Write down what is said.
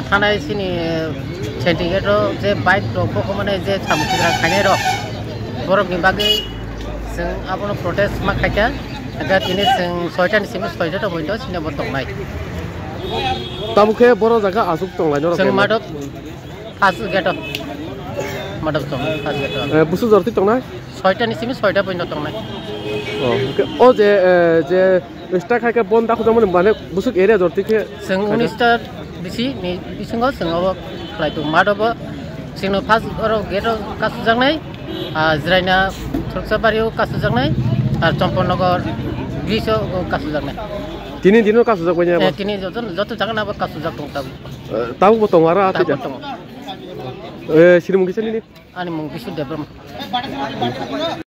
थानाय सिनि सिन्डिकेट जे बाइक रखौ माने जे सामुखिरा खायनाय रक बरफनि बागै जों आबनो प्रटेस्ट मा खायखा दा दिनै जों 6टानिसिम 6टा बयद' सिनेमा दंनाय तामुखे बर' जायगा आजुक दंलाय न' जों मादब फास गेट मादब दं फास गेट बुसु जरति दंनाय 6टानिसिम 6टा बयद' दंनाय ओ जे स्टा खायखा बन दाखु दंमोन माने बुसुक एरिया जरतिखे जों 19टा बिसि बिसिङाव जोङो फ्लाइट मादब जोंनो फास गेट कासु जांनाय जिरायना सरसाबारियाव कासु जांनाय आरो चम्पननगर ब्रिजआव कासु जांनाय तिनि दिनाव कासु जागबाय ना तिनि जत जागोन आबो कासु जाग दं ताबो दं आरो आथि दं सिरिमुगिसनि आनि मुं बिसु देब्रम